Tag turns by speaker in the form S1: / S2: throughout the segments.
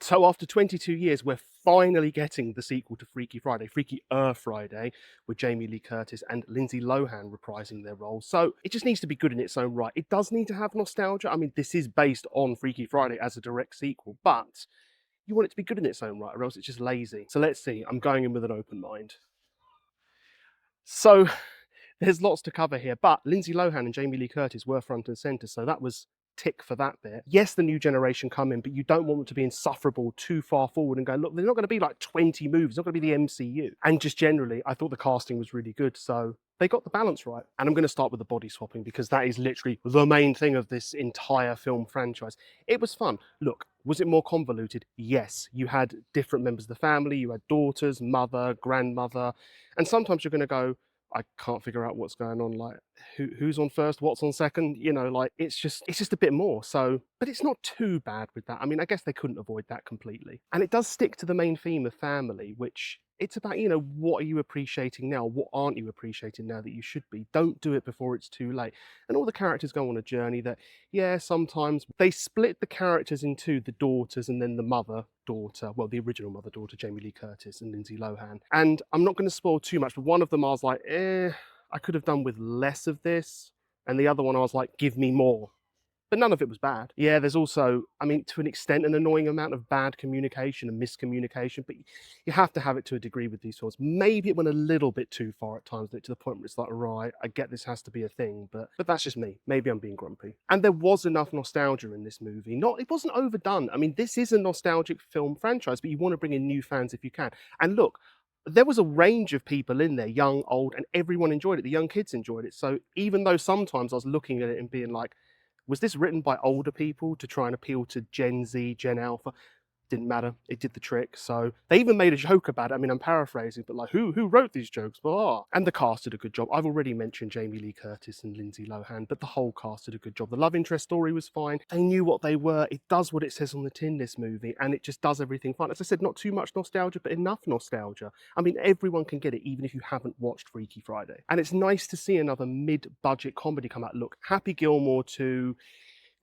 S1: So after 22 years, we're finally getting the sequel to Freaky Friday, Freakier Friday, with Jamie Lee Curtis and Lindsay Lohan reprising their roles. So it just needs to be good in its own right. It does need to have nostalgia. I mean, this is based on Freaky Friday as a direct sequel, but you want it to be good in its own right, or else it's just lazy. So let's see. I'm going in with an open mind. So there's lots to cover here, but Lindsay Lohan and Jamie Lee Curtis were front and centre, so that was tick for that bit. Yes, the new generation come in, but you don't want them to be insufferable too far forward and go, look, they're not going to be like 20 movies, it's not going to be the MCU. And just generally, I thought the casting was really good, so they got the balance right. And I'm going to start with the body swapping because that is literally the main thing of this entire film franchise. It was fun. Look, was it more convoluted? Yes. You had different members of the family, you had daughters, mother, grandmother, and sometimes you're going to go, I can't figure out what's going on. Like, who's on first, what's on second? You know, like it's just a bit more. So, but it's not too bad with that. I mean, I guess they couldn't avoid that completely. And it does stick to the main theme of family, which it's about, you know, what are you appreciating now? What aren't you appreciating now that you should be? Don't do it before it's too late. And all the characters go on a journey that, yeah, sometimes they split the characters into the daughters and then the mother-daughter, well, the original mother-daughter, Jamie Lee Curtis and Lindsay Lohan. And I'm not going to spoil too much, but one of them I was like, I could have done with less of this. And the other one I was like, give me more. But none of it was bad. Yeah, there's also, I mean, to an extent, an annoying amount of bad communication and miscommunication, but you have to have it to a degree with these films. Maybe it went a little bit too far at times, to the point where it's like, right, I get this has to be a thing, but that's just me. Maybe I'm being grumpy. And there was enough nostalgia in this movie. It wasn't overdone. I mean, this is a nostalgic film franchise, but you want to bring in new fans if you can. And look, there was a range of people in there, young, old, and everyone enjoyed it. The young kids enjoyed it. So even though sometimes I was looking at it and being like, was this written by older people to try and appeal to Gen Z, Gen Alpha? Didn't matter. It did the trick. So they even made a joke about it. I mean, I'm paraphrasing, but like, who wrote these jokes? Blah. And the cast did a good job. I've already mentioned Jamie Lee Curtis and Lindsay Lohan, but the whole cast did a good job. The love interest story was fine. They knew what they were. It does what it says on the tin, this movie, and it just does everything fine. As I said, not too much nostalgia, but enough nostalgia. I mean, everyone can get it, even if you haven't watched Freaky Friday. And it's nice to see another mid-budget comedy come out. Look, Happy Gilmore 2,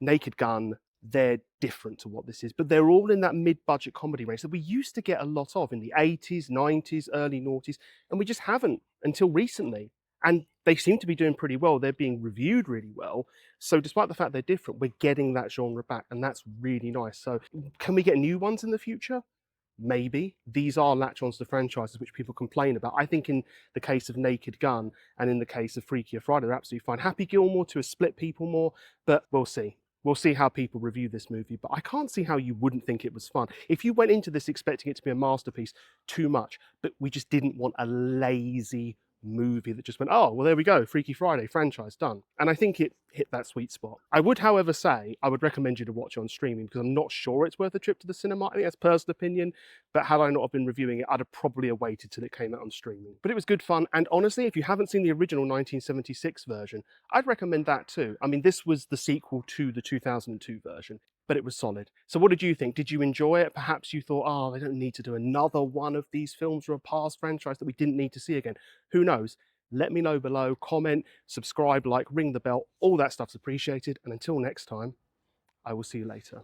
S1: Naked Gun, they're different to what this is, but they're all in that mid-budget comedy range that we used to get a lot of in the 80s, 90s, early noughties, and we just haven't until recently. And they seem to be doing pretty well. They're being reviewed really well. So despite the fact they're different, we're getting that genre back, and that's really nice. So can we get new ones in the future? Maybe. These are latch-ons to franchises which people complain about. I think in the case of Naked Gun and in the case of Freakier Friday, they're absolutely fine. Happy Gilmore to have split people more, but we'll see. We'll see how people review this movie, but I can't see how you wouldn't think it was fun. If you went into this expecting it to be a masterpiece, too much, but we just didn't want a lazy movie that just went, oh, well, there we go, Freaky Friday, franchise, done. And I think it hit that sweet spot. I would, however, say I would recommend you to watch it on streaming because I'm not sure it's worth a trip to the cinema. I think that's personal opinion, but had I not have been reviewing it, I'd have probably waited till it came out on streaming. But it was good fun, and honestly, if you haven't seen the original 1976 version, I'd recommend that too. I mean, this was the sequel to the 2002 version, but it was solid. So what did you think? Did you enjoy it? Perhaps you thought, oh, they don't need to do another one of these films or a past franchise that we didn't need to see again. Who knows? Let me know below, comment, subscribe, like, ring the bell, all that stuff's appreciated. And until next time, I will see you later.